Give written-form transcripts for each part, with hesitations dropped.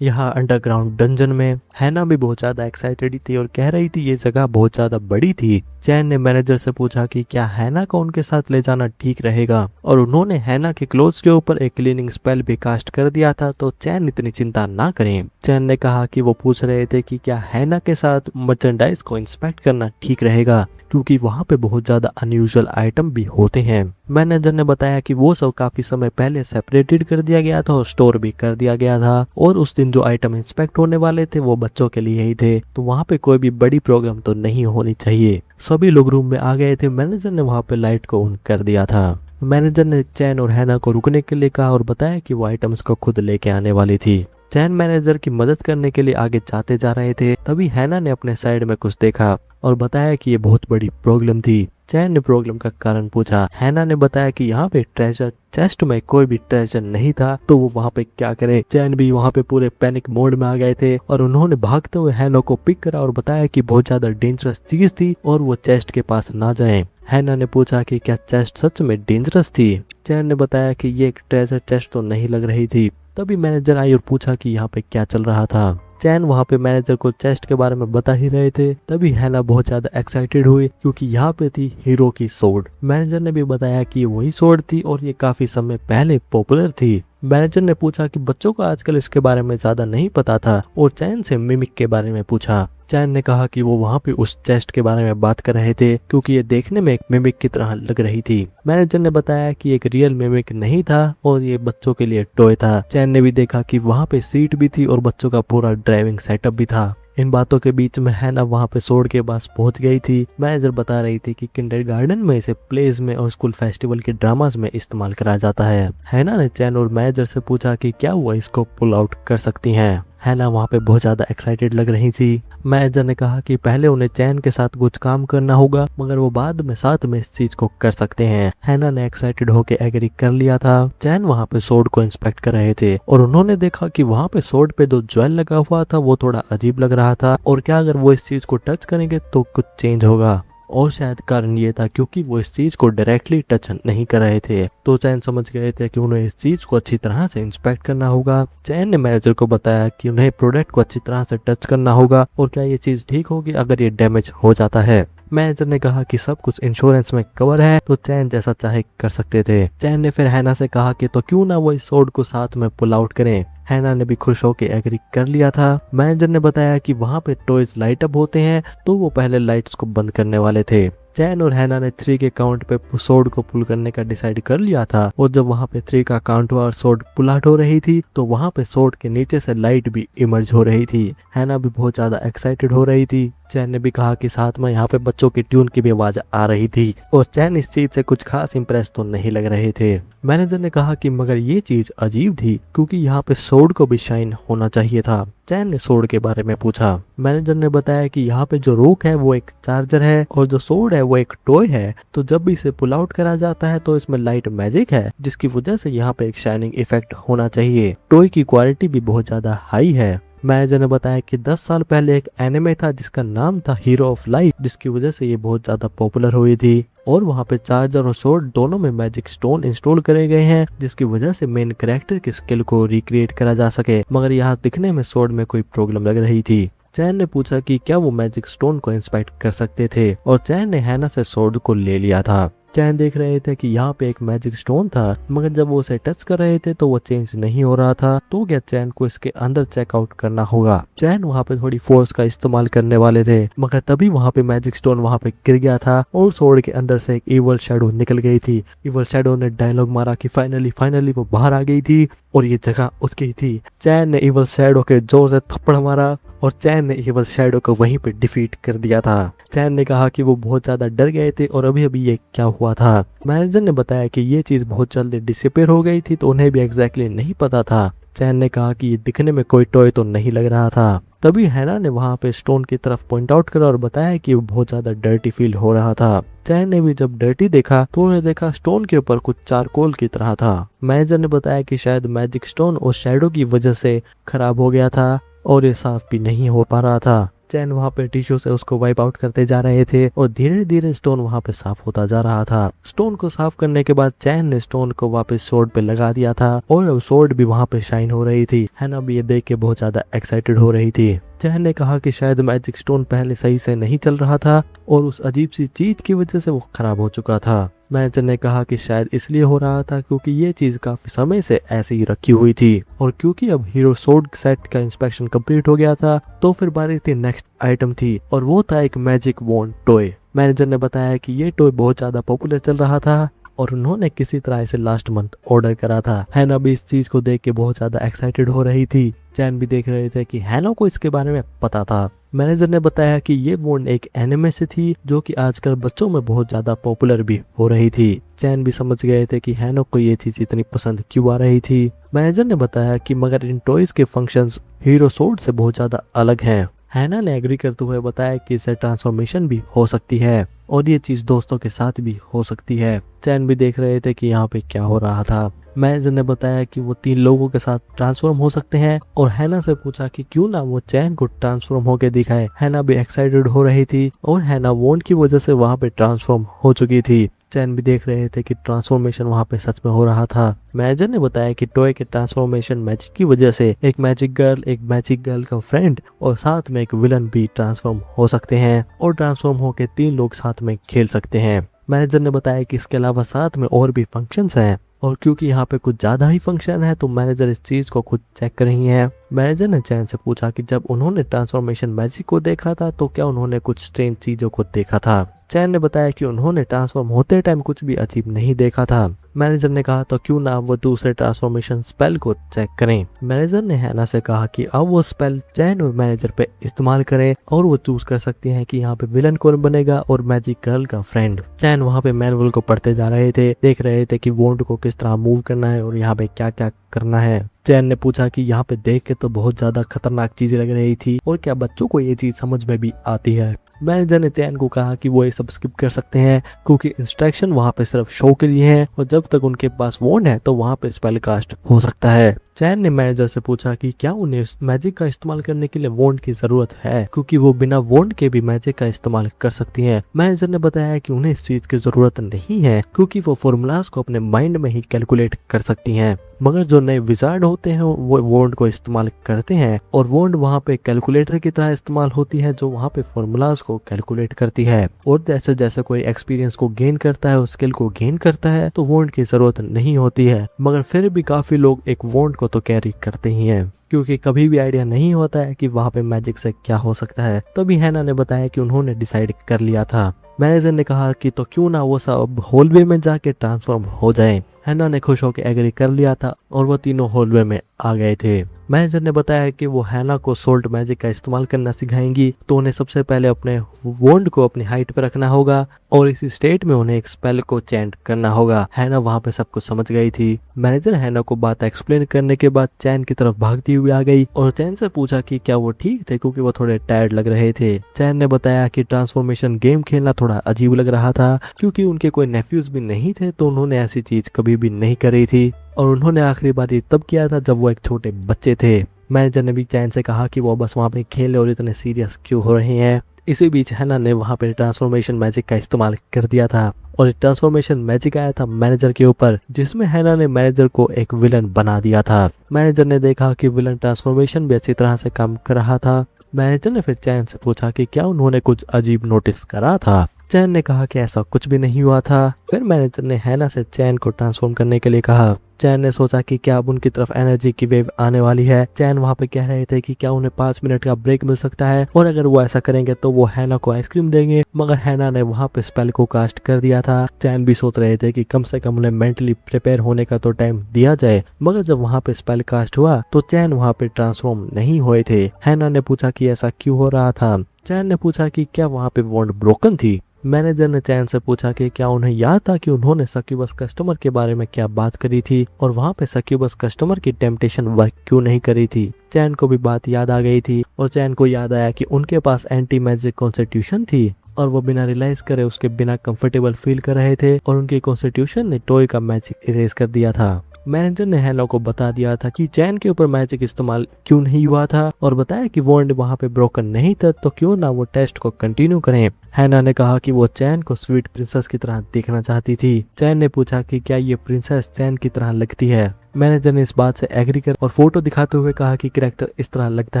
यहाँ underground dungeon में हैना भी बहुत ज्यादा एक्साइटेड थी और कह रही थी ये जगह बहुत ज्यादा बड़ी थी। चैन ने मैनेजर से पूछा कि क्या हैना को उनके साथ ले जाना ठीक रहेगा, और उन्होंने हैना के क्लोथ्स के ऊपर एक क्लीनिंग स्पेल भी कास्ट कर दिया था, तो चैन इतनी चिंता ना करें। चैन ने कहा कि वो पूछ रहे थे कि क्या हैना के साथ मर्चेंडाइज को इंस्पेक्ट करना ठीक रहेगा, क्योंकि वहाँ पे बहुत ज्यादा अनयूजुअल आइटम भी होते हैं। मैनेजर ने बताया कि वो सब काफी समय पहले सेपरेटेड कर दिया गया था और स्टोर भी कर दिया गया था, और उस दिन जो आइटम इंस्पेक्ट होने वाले थे वो बच्चों के लिए ही थे, तो वहाँ पे कोई भी बड़ी प्रॉब्लम तो नहीं होनी चाहिए। सभी लोग रूम में आ गए थे। मैनेजर ने वहाँ पे लाइट को ऑन कर दिया था। मैनेजर ने चैन और हैना को रुकने के लिए कहा और बताया कि वो आइटम्स को खुद लेके आने वाली थी। चैन मैनेजर की मदद करने के लिए आगे जाते जा रहे थे, तभी हैना ने अपने साइड में कुछ देखा और बताया कि ये बहुत बड़ी प्रॉब्लम थी। चैन ने प्रॉब्लम का कारण पूछा। हैना ने बताया कि यहाँ पे ट्रेजर चेस्ट में कोई भी ट्रेजर नहीं था, तो वो वहाँ पे क्या करे। चैन भी वहाँ पे पूरे पैनिक मोड में आ गए थे और उन्होंने भागते हुए हैना को पिक करा और बताया कि बहुत ज्यादा डेंजरस चीज थी और वो चेस्ट के पास ना जाए। हैना ने पूछा कि क्या चेस्ट सच में डेंजरस थी। चैन ने बताया कि ये एक ट्रेजर चेस्ट तो नहीं लग रही थी। तभी मैनेजर आई और पूछा कि यहाँ पे क्या चल रहा था। चैन वहाँ पे मैनेजर को चेस्ट के बारे में बता ही रहे थे, तभी हैना बहुत ज्यादा एक्साइटेड हुई क्योंकि यहाँ पे थी हीरो की सोर्ड। मैनेजर ने भी बताया कि वही सोर्ड थी और ये काफी समय पहले पॉपुलर थी। मैनेजर ने पूछा कि बच्चों को आजकल इसके बारे में ज्यादा नहीं पता था और चैन से मिमिक के बारे में पूछा। चैन ने कहा कि वो वहाँ पे उस चेस्ट के बारे में बात कर रहे थे क्योंकि ये देखने में एक मिमिक की तरह लग रही थी। मैनेजर ने बताया कि एक रियल मिमिक नहीं था और ये बच्चों के लिए टॉय था। चैन ने भी देखा कि वहाँ पे सीट भी थी और बच्चों का पूरा ड्राइविंग सेटअप भी था। इन बातों के बीच में हैना वहाँ पे सोर्ड के पास पहुंच गई थी। मैनेजर बता रही थी कि किंडरगार्टन में इसे प्लेज में और स्कूल फेस्टिवल के ड्रामास में इस्तेमाल करा जाता है। हैना ने चैन और मैनेजर से पूछा कि क्या वो इसको पुल आउट कर सकती हैं। हैना वहाँ पे बहुत ज्यादा एक्साइटेड लग रही थी। मैनेजर ने कहा कि पहले उन्हें चैन के साथ कुछ काम करना होगा, मगर वो बाद में साथ में इस चीज को कर सकते हैं। हैना ने एक्साइटेड होके एग्री कर लिया था। चैन वहाँ पे सोर्ड को इंस्पेक्ट कर रहे थे और उन्होंने देखा कि वहाँ पे सोर्ड पे जो ज्वेल लगा हुआ था वो थोड़ा अजीब लग रहा था, और क्या अगर वो इस चीज को टच करेंगे तो कुछ चेंज होगा, और शायद कारण ये था क्योंकि वो इस चीज को डायरेक्टली टच नहीं कर रहे थे। तो चैन समझ गए थे कि उन्हें इस चीज को अच्छी तरह से इंस्पेक्ट करना होगा। चैन ने मैनेजर को बताया कि उन्हें प्रोडक्ट को अच्छी तरह से टच करना होगा और क्या ये चीज ठीक होगी अगर ये डैमेज हो जाता है। मैनेजर ने कहा कि सब कुछ इंश्योरेंस में कवर है, तो चैन जैसा चाहे कर सकते थे। चैन ने फिर हैना से कहा कि तो क्यों ना वो इस सोर्ड को साथ में पुल आउट करें। हैना ने भी खुश होकर एग्री कर लिया था। मैनेजर ने बताया कि वहाँ पे टॉयज लाइट अप होते हैं, तो वो पहले लाइट्स को बंद करने वाले थे। चैन और हैना ने 3 के काउंट पे सोर्ड को पुल करने का डिसाइड कर लिया था, और जब वहाँ पे 3 का काउंट हुआ और सोर्ड पुल आउट हो रही थी, तो वहाँ पे सोर्ड के नीचे से लाइट भी इमर्ज हो रही थी। हैना भी बहुत ज्यादा एक्साइटेड हो रही थी। चैन ने भी कहा कि साथ में यहाँ पे बच्चों की ट्यून की भी आवाज आ रही थी, और चैन इस चीज से कुछ खास इंप्रेस तो नहीं लग रहे थे। मैनेजर ने कहा कि मगर ये चीज अजीब थी क्योंकि यहाँ पे सोर्ड को भी शाइन होना चाहिए था। चैन ने सोर्ड के बारे में पूछा। मैनेजर ने बताया कि यहाँ पे जो रोक है वो एक चार्जर है और जो सोर्ड है वो एक टॉय है, तो जब भी इसे पुल आउट करा जाता है तो इसमें लाइट मैजिक है, जिसकी वजह से यहाँ पे एक शाइनिंग इफेक्ट होना चाहिए। टॉय की क्वालिटी भी बहुत ज्यादा हाई है। मैनेजर ने बताया कि 10 साल पहले एक एनिमे था जिसका नाम था हीरो ऑफ लाइट, जिसकी वजह से ये बहुत ज्यादा पॉपुलर हुई थी, और वहाँ पे चार्जर और सोर्ड दोनों में मैजिक स्टोन इंस्टॉल करे गए हैं, जिसकी वजह से मेन कैरेक्टर की स्किल को रिक्रिएट करा जा सके। मगर यहाँ दिखने में सोर्ड में कोई प्रॉब्लम लग रही थी। चैन ने पूछा कि क्या वो मैजिक स्टोन को इंस्पेक्ट कर सकते थे, और चैन ने हैना से सोर्ड को ले लिया था। चैन देख रहे थे कि यहाँ पे एक मैजिक स्टोन था, मगर जब वो उसे टच कर रहे थे तो वो चेंज नहीं हो रहा था, तो क्या चैन को इसके अंदर चेकआउट करना होगा। चैन वहाँ पे थोड़ी फोर्स का इस्तेमाल करने वाले थे, मगर तभी वहाँ पे मैजिक स्टोन वहाँ पे गिर गया था और सोर्ड के अंदर से एक इवल शैडो निकल गई थी। इवल शैडो ने डायलॉग मारा कि फाइनली वो बाहर आ गई थी और ये जगह उसकी थी। चैन ने इवल शैडो के जोर से थप्पड़ मारा और चैन ने इवल शैडो को वहीं पे डिफीट कर दिया था। चैन ने कहा कि वो बहुत ज्यादा डर गए थे और अभी अभी ये क्या हुआ था। मैनेजर ने बताया कि ये चीज बहुत जल्दी डिसअपीयर हो गई थी, तो उन्हें भी एग्जैक्टली नहीं पता था। चैन ने कहा कि ये दिखने में कोई टॉय तो नहीं लग रहा था। तभी हैना ने वहाँ पे स्टोन की तरफ पॉइंट आउट करा और बताया कि वो बहुत ज्यादा डर्टी फील हो रहा था। चैन ने भी जब डर्टी देखा तो उन्हें देखा स्टोन के ऊपर कुछ चारकोल की तरह था। मैनेजर ने बताया कि शायद मैजिक स्टोन और शैडो की वजह से खराब हो गया था और ये साफ भी नहीं हो पा रहा था। चैन वहाँ पे टिश्यू से उसको वाइप आउट करते जा रहे थे और धीरे धीरे स्टोन वहाँ पे साफ होता जा रहा था। स्टोन को साफ करने के बाद चैन ने स्टोन को वापस स्वॉर्ड पे लगा दिया था और अब स्वॉर्ड भी वहाँ पे शाइन हो रही थी। हैना भी ये देख के बहुत ज्यादा एक्साइटेड हो रही थी। चैन ने कहा कि शायद मैजिक स्टोन पहले सही से नहीं चल रहा था और उस अजीब सी चीज की वजह से वो खराब हो चुका था। मैनेजर ने कहा कि शायद इसलिए हो रहा था क्योंकि ये चीज काफी समय से ऐसे ही रखी हुई थी और क्योंकि अब हीरो स्वॉर्ड सेट का इंस्पेक्शन कंप्लीट हो गया था तो फिर बारी थी नेक्स्ट आइटम थी और वो था एक मैजिक वॉन्ड टॉय। मैनेजर ने बताया कि ये टॉय बहुत ज्यादा पॉपुलर चल रहा था और उन्होंने किसी तरह इसे लास्ट मंथ ऑर्डर करा था। हैना भी इस चीज को देख के बहुत ज्यादा एक्साइटेड हो रही थी। चैन भी देख रहे थे कि हैना को इसके बारे में पता था। मैनेजर ने बताया कि ये वॉन्ड एक एनिमे से थी जो कि आजकल बच्चों में बहुत ज्यादा पॉपुलर भी हो रही थी। चैन भी समझ गए थे कि हैना को ये चीज इतनी पसंद क्यों आ रही थी। मैनेजर ने बताया कि मगर इन टॉयज के फंक्शंस हीरो स्वॉर्ड से बहुत ज्यादा अलग हैं। हैना ने एग्री करते हुए बताया कि इससे ट्रांसफॉर्मेशन भी हो सकती है और ये चीज दोस्तों के साथ भी हो सकती है। चैन भी देख रहे थे कि यहाँ पे क्या हो रहा था। मैनेजर ने बताया कि वो 3 लोगों के साथ ट्रांसफॉर्म हो सकते हैं और हैना से पूछा कि क्यों ना वो चैन को ट्रांसफॉर्म होके दिखाए। हैना भी एक्साइटेड हो रही थी और हैना वॉन्ड की वजह से वहाँ पे ट्रांसफॉर्म हो चुकी थी। चैन भी देख रहे थे कि ट्रांसफॉर्मेशन वहाँ पे सच में हो रहा था। मैनेजर ने बताया कि टॉय के ट्रांसफॉर्मेशन मैजिक की वजह से एक मैजिक गर्ल का फ्रेंड और साथ में एक विलन भी ट्रांसफॉर्म हो सकते हैं और ट्रांसफॉर्म होके 3 लोग साथ में खेल सकते हैं। मैनेजर ने बताया कि इसके अलावा साथ में और भी फंक्शंस हैं और क्योंकि यहाँ पे कुछ ज्यादा ही फंक्शन है तो मैनेजर इस चीज को खुद चेक कर रही है। मैनेजर ने चैन से पूछा कि जब उन्होंने ट्रांसफॉर्मेशन मैजिक को देखा था तो क्या उन्होंने कुछ स्ट्रेंज चीजों को देखा था। चैन ने बताया कि उन्होंने ट्रांसफॉर्म होते टाइम कुछ भी अजीब नहीं देखा था। मैनेजर ने कहा तो क्यों ना वो दूसरे ट्रांसफॉर्मेशन स्पेल को चेक करें। मैनेजर ने हैना से कहा कि अब वो स्पेल चैन और मैनेजर पे इस्तेमाल करें और वो चूज कर सकती हैं कि यहाँ पे विलन कौन बनेगा और मैजिक गर्ल का फ्रेंड। चैन वहाँ पे मैनुअल को पढ़ते जा रहे थे, देख रहे थे कि वॉन्ड को किस तरह मूव करना है और यहाँ पे क्या क्या करना है। चैन ने पूछा कि यहाँ पे देख के तो बहुत ज्यादा खतरनाक चीजें लग रही थी और क्या बच्चों को ये चीज समझ में भी आती है। मैनेजर ने चैन को कहा कि वो ये सब स्किप कर सकते हैं क्योंकि इंस्ट्रक्शन वहाँ पे सिर्फ शो के लिए हैं और जब तक उनके पास वॉन्ड है तो वहाँ पे स्पेल कास्ट हो सकता है। चैन ने मैनेजर से पूछा कि क्या उन्हें मैजिक का इस्तेमाल करने के लिए वॉन्ड की जरूरत है क्योंकि वो बिना वॉन्ड के भी मैजिक का इस्तेमाल कर सकती हैं। मैनेजर ने बताया कि उन्हें इस चीज की जरूरत नहीं है क्योंकि वो फॉर्मूलाज को अपने माइंड में ही कैलकुलेट कर सकती हैं, मगर जो नए विजार्ड होते हैं वो वॉन्ड को इस्तेमाल करते हैं और वॉन्ड वहाँ पे कैलकुलेटर की तरह इस्तेमाल होती है जो वहाँ पे फॉर्मूलाज को कैलकुलेट करती है और जैसे जैसे कोई एक्सपीरियंस को गेन करता है, स्किल को गेन करता है तो वॉन्ड की जरूरत नहीं होती है। मगर फिर भी काफी लोग एक वॉन्ड को तो कैरी करते ही हैं क्योंकि कभी भी आइडिया नहीं होता है कि वहाँ पे मैजिक से क्या हो सकता है। तभी हैना ने बताया कि उन्होंने डिसाइड कर लिया था। मैनेजर ने कहा कि तो क्यों ना वो सब हॉलवे में जाके ट्रांसफॉर्म हो जाए। हैना ने खुश होकर एग्री कर लिया था और वो तीनों हॉलवे में आ गए थे। मैनेजर ने बताया कि वो हैना को सोल्ट मैजिक का इस्तेमाल करना सिखाएंगी तो उन्हें सबसे पहले अपने वॉन्ड को अपनी हाइट पे रखना होगा और इसी स्टेट में उन्हें एक स्पेल को चैंट करना होगा। हैना वहाँ पे सब कुछ समझ गई थी। मैनेजर हैना को बात एक्सप्लेन करने के बाद चैन की तरफ भागती हुई आ गई और चैन से पूछा कि क्या वो ठीक थे क्योंकि वो थोड़े टायर्ड लग रहे थे। चैन ने बताया कि ट्रांसफॉर्मेशन गेम खेलना थोड़ा अजीब लग रहा था क्योंकि उनके कोई नेफ्यूज भी नहीं थे तो उन्होंने ऐसी चीज कभी भी नहीं करी थी और उन्होंने आखिरी बार ये तब किया था जब वो एक छोटे बच्चे थे। मैनेजर ने भी चैन से कहा कि वो बस वहाँ पे खेले और इतने सीरियस क्यों हो रहे हैं। इसी बीच हैना ने वहाँ पे ट्रांसफॉर्मेशन मैजिक का इस्तेमाल कर दिया था और ट्रांसफॉर्मेशन मैजिक आया था मैनेजर के ऊपर जिसमें हैना ने मैनेजर को एक विलन बना दिया था। मैनेजर ने देखा कि विलन ट्रांसफॉर्मेशन भी अच्छी तरह से काम कर रहा था। मैनेजर ने फिर चैन से पूछा कि क्या उन्होंने कुछ अजीब नोटिस करा था। चैन ने कहा कि ऐसा कुछ भी नहीं हुआ था। फिर मैनेजर ने हैना से चैन को ट्रांसफॉर्म करने के लिए कहा। चैन ने सोचा कि क्या अब उनकी तरफ एनर्जी की वेव आने वाली है। चैन वहाँ पे कह रहे थे कि क्या उन्हें 5 मिनट का ब्रेक मिल सकता है और अगर वो ऐसा करेंगे तो वो हैना को आइसक्रीम देंगे, मगर हैना ने वहाँ पे स्पेल को कास्ट कर दिया था। चैन भी सोच रहे थे कि कम से कम उन्हें मेंटली प्रिपेयर होने का तो टाइम दिया जाए, मगर जब वहाँ पे स्पेल कास्ट हुआ तो चैन वहाँ पे ट्रांसफॉर्म नहीं हुए थे। हैना ने पूछा कि ऐसा क्यों हो रहा था। चैन ने पूछा कि क्या वहाँ पे वॉन्ड ब्रोकन थी। मैनेजर ने चैन से पूछा कि क्या उन्हें याद था कि उन्होंने सक्यूबस कस्टमर के बारे में क्या बात करी थी और वहाँ पे सक्यूबस कस्टमर की टेम्पटेशन वर्क क्यों नहीं करी थी। चैन को भी बात याद आ गई थी और चैन को याद आया कि उनके पास एंटी मैजिक कॉन्स्टिट्यूशन थी और वो बिना रियलाइज करे उसके बिना कंफर्टेबल फील कर रहे थे और उनकी कॉन्स्टिट्यूशन ने टॉय का मैजिक इरेज कर दिया था। मैनेजर ने हैना को बता दिया था कि चैन के ऊपर मैजिक इस्तेमाल क्यों नहीं हुआ था और बताया कि वॉन्ड वहाँ पे ब्रोकन नहीं था, तो क्यों ना वो टेस्ट को कंटिन्यू करें। हैना ने कहा कि वो चैन को स्वीट प्रिंसेस की तरह देखना चाहती थी। चैन ने पूछा कि क्या ये प्रिंसेस चैन की तरह लगती है। मैनेजर ने इस बात से एग्री कर और फोटो दिखाते हुए कहा कि कैरेक्टर इस तरह लगता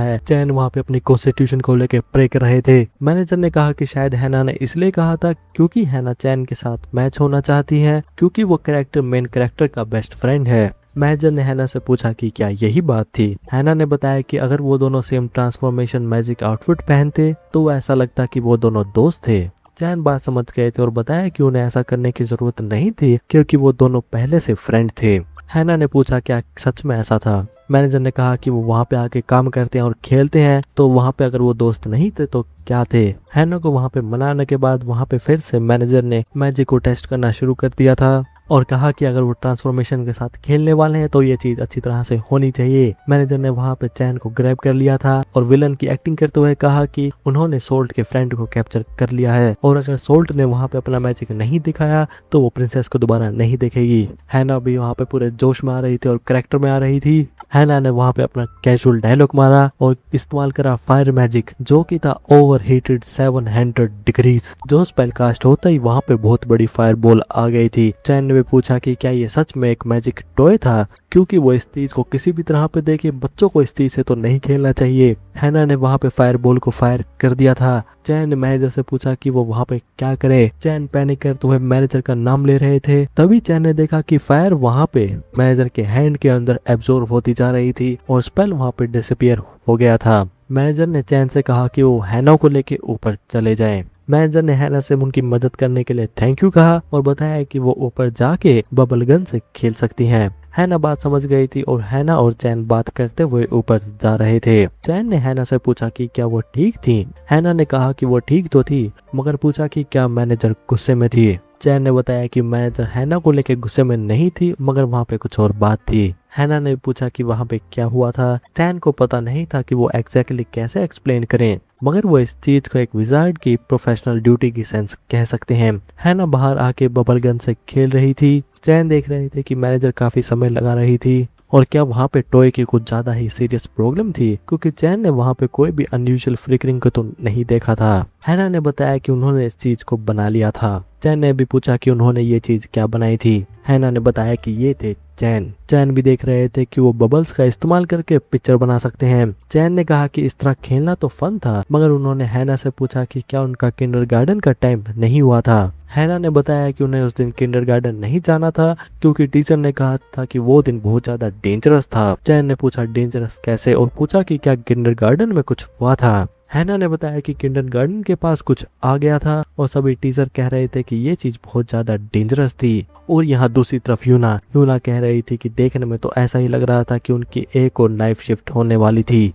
है। चैन वहाँ पे अपनी कॉन्स्टिट्यूशन को लेकर प्रे कर रहे थे। मैनेजर ने कहा कि शायद हैना ने इसलिए कहा था क्योंकि हैना चैन के साथ मैच होना चाहती है, क्योंकि वो कैरेक्टर मेन कैरेक्टर का बेस्ट फ्रेंड है। मैनेजर ने हैना से पूछा कि क्या यही बात थी। हैना ने बताया कि अगर वो दोनों सेम ट्रांसफॉर्मेशन मैजिक आउटफिट पहनते तो ऐसा लगता कि वो दोनों दोस्त थे। चैन बात समझ गए थे और बताया कि उन्हें ऐसा करने की जरूरत नहीं थी क्योंकि वो दोनों पहले से फ्रेंड थे। हैना ने पूछा क्या सच में ऐसा था। मैनेजर ने कहा कि वो वहाँ पे आके काम करते हैं और खेलते हैं, तो वहाँ पे अगर वो दोस्त नहीं थे तो क्या थे। हैना को वहाँ पे मनाने के बाद वहाँ पे फिर से मैनेजर ने मैजिक को टेस्ट करना शुरू कर दिया था और कहा कि अगर वो ट्रांसफॉर्मेशन के साथ खेलने वाले हैं तो ये चीज अच्छी तरह से होनी चाहिए। मैनेजर ने वहाँ पे चैन को ग्रैब कर लिया था और विलन की एक्टिंग करते हुए कहा कि उन्होंने सोल्ट के फ्रेंड को कैप्चर कर लिया है और अगर सोल्ट ने वहाँ पे अपना मैजिक नहीं दिखाया तो वो प्रिंसेस को दोबारा नहीं देखेगी। हैना भी वहाँ पे पूरे जोश में आ रही थी और कैरेक्टर में आ रही थी। हैना ने वहाँ पे अपना कैजुअल डायलॉग मारा और इस्तेमाल करा फायर मैजिक, जो कि था ओवर हीटेड 700 डिग्रीज। जो स्पेल कास्ट होता ही वहाँ पे बहुत बड़ी फायर बॉल आ गई थी। चैन ने भी पूछा कि क्या ये सच में एक मैजिक टॉय था, क्योंकि वो इस चीज को किसी भी तरह पे देखे बच्चों को इस चीज से तो नहीं खेलना चाहिए। हैना ने वहाँ पे फायर बॉल को फायर कर दिया था। चैन ने मैनेजर से पूछा कि वो वहाँ पे क्या करे। चैन पैनिक करते हुए मैनेजर का नाम ले रहे थे। तभी चैन ने देखा कि फायर वहाँ पे मैनेजर के हैंड के अंदर एब्जॉर्ब होती जा रही थी और स्पेल वहाँ पे डिसअपियर हो गया था। मैनेजर ने चैन से कहा कि वो हैना को लेके ऊपर चले जाएं। मैनेजर ने हैना से उनकी मदद करने के लिए थैंक यू कहा और बताया कि वो ऊपर जाके बबल गन से खेल सकती हैं। हैना बात समझ गई थी और हैना और चैन बात करते हुए ऊपर जा रहे थे। चैन ने हैना से पूछा कि क्या वो ठीक थी। हैना ने कहा कि वो ठीक तो थी, मगर पूछा कि क्या मैनेजर गुस्से में थी। चैन ने बताया कि मैनेजर हैना को लेकर गुस्से में नहीं थी, मगर वहाँ पे कुछ और बात थी। हैना ने पूछा कि वहाँ पे क्या हुआ था। चैन को पता नहीं था कि वो एग्जैक्टली कैसे एक्सप्लेन करें, मगर वो इस चीज को एक विजार्ड की प्रोफेशनल ड्यूटी की सेंस कह सकते हैं। हैना बाहर आके बबल गन से खेल रही थी। चैन देख रहे थे कि मैनेजर काफी समय लगा रही थी और क्या वहाँ पे टॉय की कुछ ज्यादा ही सीरियस प्रॉब्लम थी, क्योंकि चैन ने वहाँ पे कोई भी अनयूजुअल फ्लिकरिंग को तो नहीं देखा था। हैना ने बताया कि उन्होंने इस चीज को बना लिया था। चैन ने भी पूछा कि उन्होंने ये चीज क्या बनाई थी। हैना ने बताया कि ये थे चैन। चैन भी देख रहे थे कि वो बबल्स का इस्तेमाल करके पिक्चर बना सकते हैं। चैन ने कहा कि इस तरह खेलना तो फन था, मगर उन्होंने हैना से पूछा कि क्या उनका किंडरगार्टन का टाइम नहीं हुआ था। हैना ने बताया कि उन्हें उस दिन किंडरगार्टन नहीं जाना था क्योंकि टीचर ने कहा था कि वो दिन बहुत ज्यादा डेंजरस था। चैन ने पूछा डेंजरस कैसे और पूछा कि क्या किंडरगार्टन में कुछ हुआ था। हैना ने बताया कि किंडरगार्टन के पास कुछ आ गया था और सभी टीचर कह रहे थे कि ये चीज बहुत ज्यादा डेंजरस थी। और यहाँ दूसरी तरफ यूना कह रही थी कि देखने में तो ऐसा ही लग रहा था कि उनकी एक और नाइफ शिफ्ट होने वाली थी।